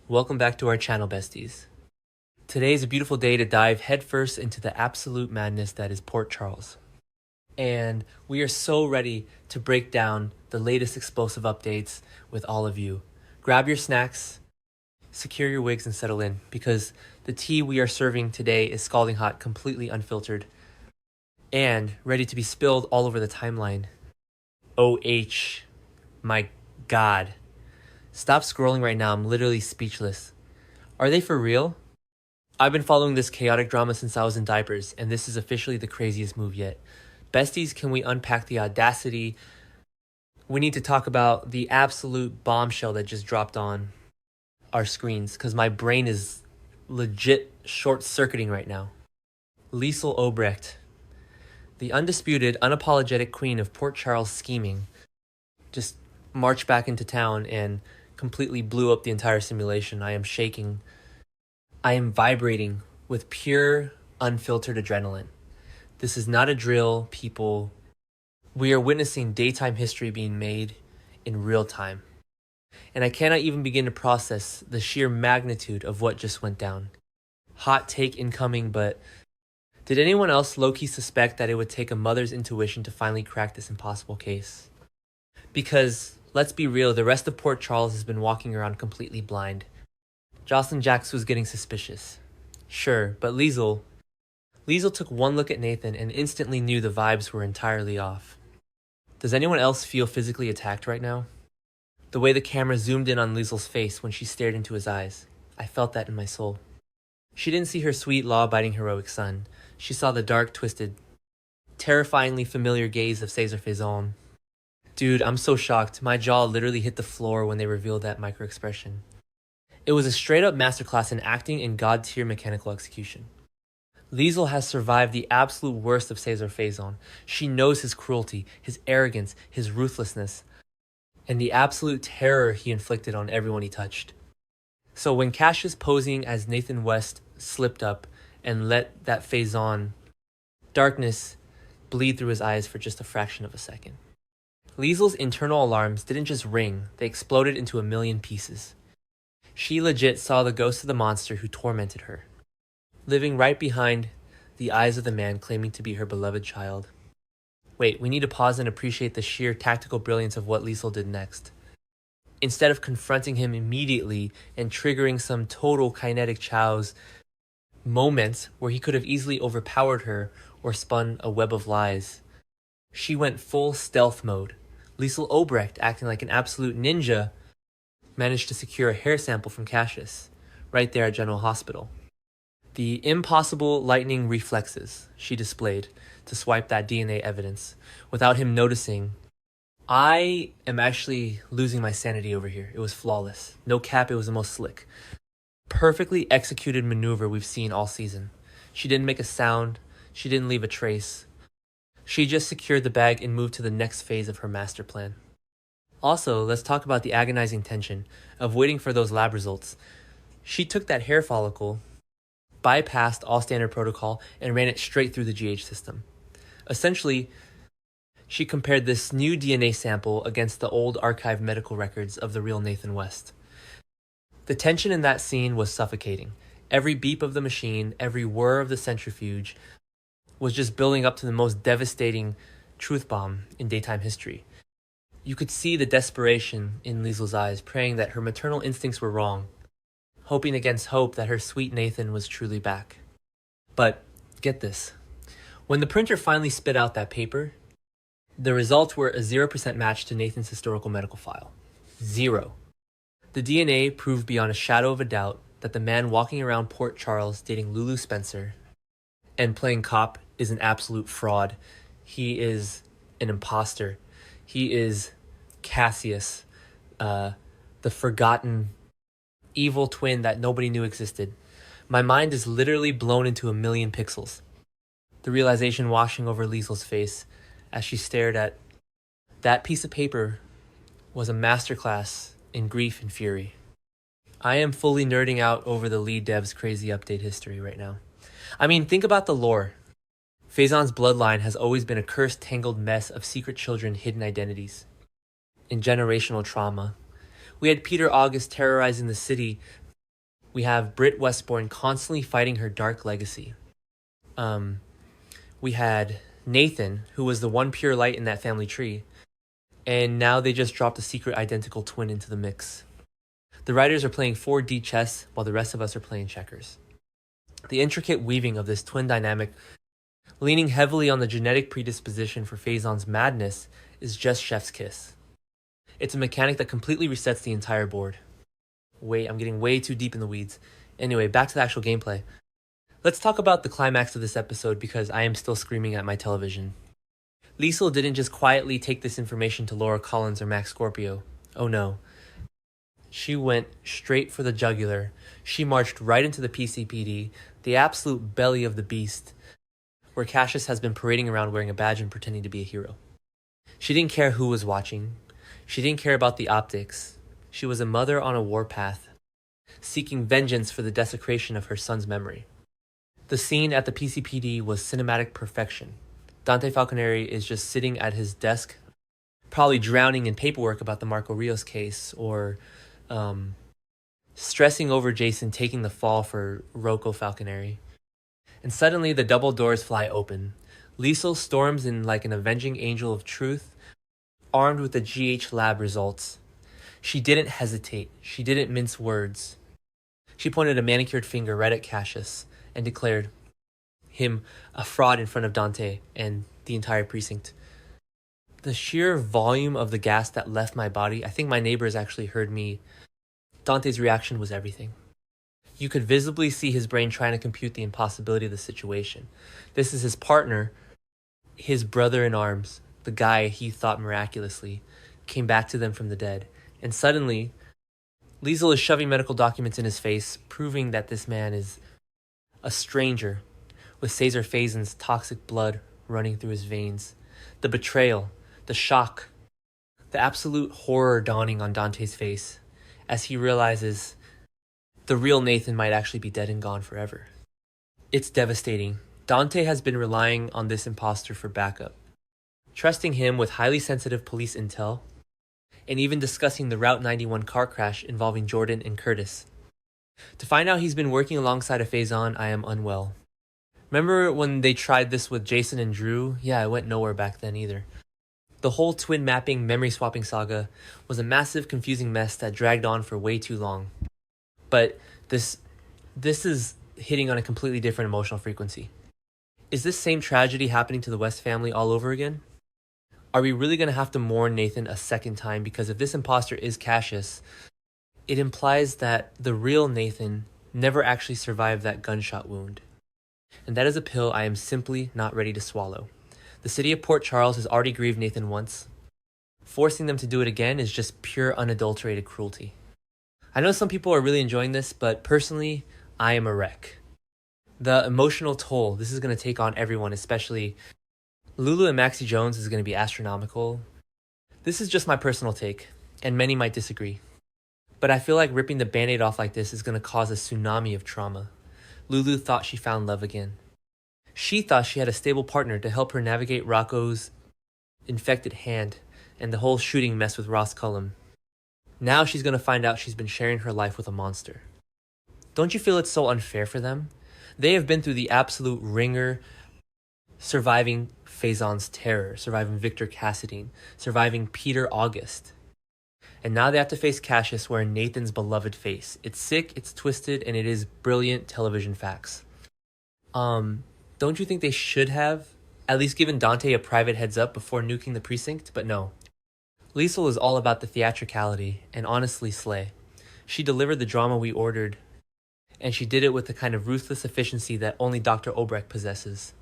Welcome back to our channel, besties. Today is a beautiful day to dive headfirst into the absolute madness that is Port Charles. And we are so ready to break down the latest explosive updates with all of you. Grab your snacks, secure your wigs, and settle in, because the tea we are serving today is scalding hot, completely unfiltered, and ready to be spilled all over the timeline. OH, my God. Stop scrolling right now, I'm literally speechless. Are they for real? I've been following this chaotic drama since I was in diapers, and this is officially the craziest move yet. Besties, can we unpack the audacity? We need to talk about the absolute bombshell that just dropped on our screens, because my brain is legit short-circuiting right now. Liesl Obrecht, the undisputed, unapologetic queen of Port Charles scheming, just marched back into town and completely blew up the entire simulation. I am shaking. I am vibrating with pure, unfiltered adrenaline. This is not a drill, people. We are witnessing daytime history being made in real time. And I cannot even begin to process the sheer magnitude of what just went down. Hot take incoming, but did anyone else low-key suspect that it would take a mother's intuition to finally crack this impossible case? Because, let's be real, the rest of Port Charles has been walking around completely blind. Jocelyn Jacks was getting suspicious. Sure, but Liesl took one look at Nathan and instantly knew the vibes were entirely off. Does anyone else feel physically attacked right now? The way the camera zoomed in on Liesl's face when she stared into his eyes, I felt that in my soul. She didn't see her sweet, law-abiding heroic son. She saw the dark, twisted, terrifyingly familiar gaze of Cesar Faison. Dude, I'm so shocked. My jaw literally hit the floor when they revealed that micro-expression. It was a straight-up masterclass in acting and god-tier mechanical execution. Liesl has survived the absolute worst of Cesar Faison. She knows his cruelty, his arrogance, his ruthlessness, and the absolute terror he inflicted on everyone he touched. So when Cassius posing as Nathan West slipped up and let that Faison darkness bleed through his eyes for just a fraction of a second, Liesl's internal alarms didn't just ring, they exploded into a million pieces. She legit saw the ghost of the monster who tormented her, living right behind the eyes of the man claiming to be her beloved child. Wait, we need to pause and appreciate the sheer tactical brilliance of what Liesl did next. Instead of confronting him immediately and triggering some total kinetic Chow's moments where he could have easily overpowered her or spun a web of lies, she went full stealth mode. Liesl Obrecht, acting like an absolute ninja, managed to secure a hair sample from Cassius, right there at General Hospital. The impossible lightning reflexes she displayed to swipe that DNA evidence without him noticing. I am actually losing my sanity over here. It was flawless. No cap, it was the most slick. Perfectly executed maneuver we've seen all season. She didn't make a sound. She didn't leave a trace. She just secured the bag and moved to the next phase of her master plan. Also, let's talk about the agonizing tension of waiting for those lab results. She took that hair follicle, bypassed all standard protocol, and ran it straight through the GH system. Essentially, she compared this new DNA sample against the old archived medical records of the real Nathan West. The tension in that scene was suffocating. Every beep of the machine, every whir of the centrifuge was just building up to the most devastating truth bomb in daytime history. You could see the desperation in Liesl's eyes, praying that her maternal instincts were wrong, hoping against hope that her sweet Nathan was truly back. But get this. When the printer finally spit out that paper, the results were a 0% match to Nathan's historical medical file. 0. The DNA proved beyond a shadow of a doubt that the man walking around Port Charles dating Lulu Spencer and playing cop is an absolute fraud. He is an imposter. He is Cassius, the forgotten evil twin that nobody knew existed. My mind is literally blown into a million pixels. The realization washing over Liesl's face as she stared at that piece of paper was a masterclass in grief and fury. I am fully nerding out over the lead dev's crazy update history right now. I mean, think about the lore. Faison's bloodline has always been a cursed, tangled mess of secret children, hidden identities, and generational trauma. We had Peter August terrorizing the city we have Britt Westbourne constantly fighting her dark legacy. We had Nathan, who was the one pure light in that family tree, and now they just dropped a secret identical twin into the mix. The writers are playing 4D chess while the rest of us are playing checkers. The intricate weaving of this twin dynamic, leaning heavily on the genetic predisposition for Faison's madness, is just chef's kiss. It's a mechanic that completely resets the entire board. Wait, I'm getting way too deep in the weeds. Anyway, back to the actual gameplay. Let's talk about the climax of this episode because I am still screaming at my television. Liesl didn't just quietly take this information to Laura Collins or Max Scorpio. Oh no. She went straight for the jugular. She marched right into the PCPD, the absolute belly of the beast, where Cassius has been parading around wearing a badge and pretending to be a hero. She didn't care who was watching. She didn't care about the optics. She was a mother on a warpath, seeking vengeance for the desecration of her son's memory. The scene at the PCPD was cinematic perfection. Dante Falconeri is just sitting at his desk, probably drowning in paperwork about the Marco Rios case, or stressing over Jason taking the fall for Rocco Falconeri. And suddenly the double doors fly open. Liesl storms in like an avenging angel of truth, armed with the GH lab results. She didn't hesitate. She didn't mince words. She pointed a manicured finger right at Cassius and declared him a fraud in front of Dante and the entire precinct. The sheer volume of the gas that left my body, I think my neighbors actually heard me. Dante's reaction was everything. You could visibly see his brain trying to compute the impossibility of the situation. This is his partner, his brother in arms, the guy he thought miraculously came back to them from the dead. And suddenly, Liesl is shoving medical documents in his face, proving that this man is a stranger with Cesar Faison's toxic blood running through his veins. The betrayal, the shock, the absolute horror dawning on Dante's face as he realizes the real Nathan might actually be dead and gone forever. It's devastating. Dante has been relying on this imposter for backup, trusting him with highly sensitive police intel, and even discussing the Route 91 car crash involving Jordan and Curtis. To find out he's been working alongside a Faison, I am unwell. Remember when they tried this with Jason and Drew? Yeah, it went nowhere back then either. The whole twin mapping, memory swapping saga was a massive, confusing mess that dragged on for way too long. But this is hitting on a completely different emotional frequency. Is this same tragedy happening to the West family all over again? Are we really going to have to mourn Nathan a second time? Because if this imposter is Cassius, it implies that the real Nathan never actually survived that gunshot wound. And that is a pill I am simply not ready to swallow. The city of Port Charles has already grieved Nathan once. Forcing them to do it again is just pure unadulterated cruelty. I know some people are really enjoying this, but personally, I am a wreck. The emotional toll this is going to take on everyone, especially Lulu and Maxie Jones, is going to be astronomical. This is just my personal take, and many might disagree. But I feel like ripping the Band-Aid off like this is going to cause a tsunami of trauma. Lulu thought she found love again. She thought she had a stable partner to help her navigate Rocco's infected hand and the whole shooting mess with Ross Cullum. Now she's going to find out she's been sharing her life with a monster. Don't you feel it's so unfair for them? They have been through the absolute ringer, surviving Faison's terror, surviving Victor Cassadine, surviving Peter August. And now they have to face Cassius wearing Nathan's beloved face. It's sick, it's twisted, and it is brilliant television facts. Don't you think they should have at least given Dante a private heads up before nuking the precinct? But no. Liesl is all about the theatricality, and honestly slay. She delivered the drama we ordered, and she did it with the kind of ruthless efficiency that only Dr. Obrecht possesses.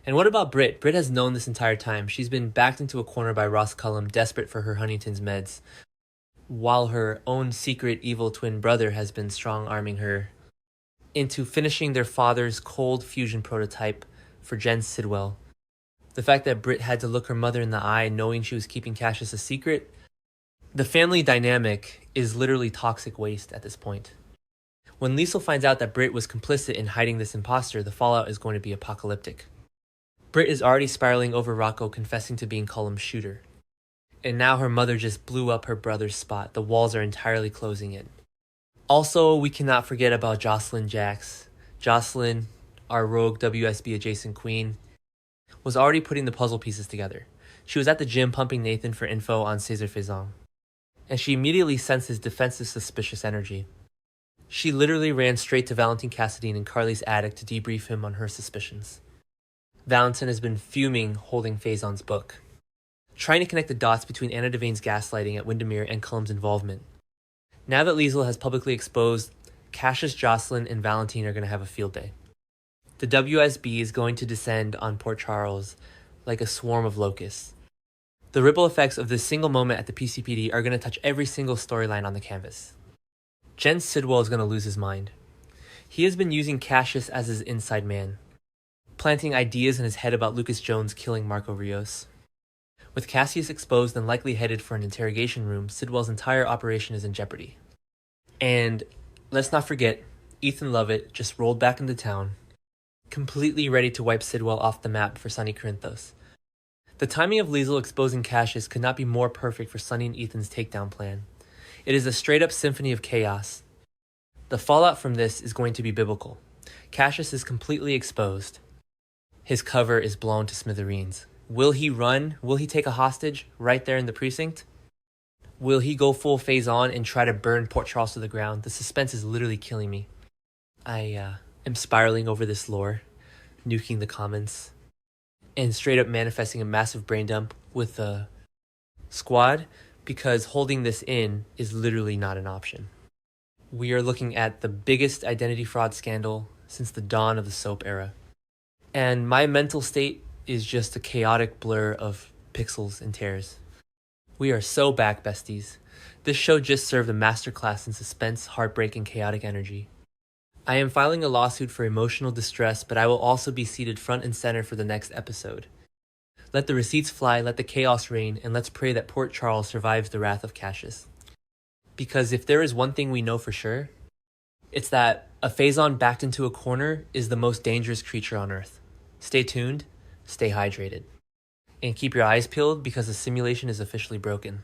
And what about Britt? Britt has known this entire time. She's been backed into a corner by Ross Cullum, desperate for her Huntington's meds, while her own secret evil twin brother has been strong-arming her into finishing their father's cold fusion prototype for Jen Sidwell. The fact that Britt had to look her mother in the eye knowing she was keeping Cassius a secret, the family dynamic is literally toxic waste at this point. When Liesl finds out that Britt was complicit in hiding this imposter, the fallout is going to be apocalyptic. Britt is already spiraling over Rocco confessing to being Cullum's shooter. And now her mother just blew up her brother's spot. The walls are entirely closing in. Also, we cannot forget about Jocelyn Jax. Jocelyn, our rogue WSB adjacent queen, was already putting the puzzle pieces together. She was at the gym pumping Nathan for info on Cesar Faison, and she immediately sensed his defensive, suspicious energy. She literally ran straight to Valentin Cassadine in Carly's attic to debrief him on her suspicions. Valentin has been fuming holding Faison's book, trying to connect the dots between Anna Devane's gaslighting at Windermere and Cullum's involvement. Now that Liesl has publicly exposed, Cassius, Jocelyn, and Valentin are going to have a field day. The WSB is going to descend on Port Charles like a swarm of locusts. The ripple effects of this single moment at the PCPD are going to touch every single storyline on the canvas. Jens Sidwell is going to lose his mind. He has been using Cassius as his inside man, planting ideas in his head about Lucas Jones killing Marco Rios. With Cassius exposed and likely headed for an interrogation room, Sidwell's entire operation is in jeopardy. And let's not forget, Ethan Lovett just rolled back into town, completely ready to wipe Sidwell off the map for Sonny Corinthos. The timing of Liesl exposing Cassius could not be more perfect for Sonny and Ethan's takedown plan. It is a straight-up symphony of chaos. The fallout from this is going to be biblical. Cassius is completely exposed. His cover is blown to smithereens. Will he run? Will he take a hostage right there in the precinct? Will he go full phase on and try to burn Port Charles to the ground? The suspense is literally killing me. I am spiraling over this lore, nuking the comments, and straight up manifesting a massive brain dump with the squad because holding this in is literally not an option. We are looking at the biggest identity fraud scandal since the dawn of the soap era. And my mental state is just a chaotic blur of pixels and tears. We are so back, besties. This show just served a masterclass in suspense, heartbreak, and chaotic energy. I am filing a lawsuit for emotional distress, but I will also be seated front and center for the next episode. Let the receipts fly, let the chaos reign, and let's pray that Port Charles survives the wrath of Cassius. Because if there is one thing we know for sure, it's that a Faison backed into a corner is the most dangerous creature on Earth. Stay tuned, stay hydrated, and keep your eyes peeled because the simulation is officially broken.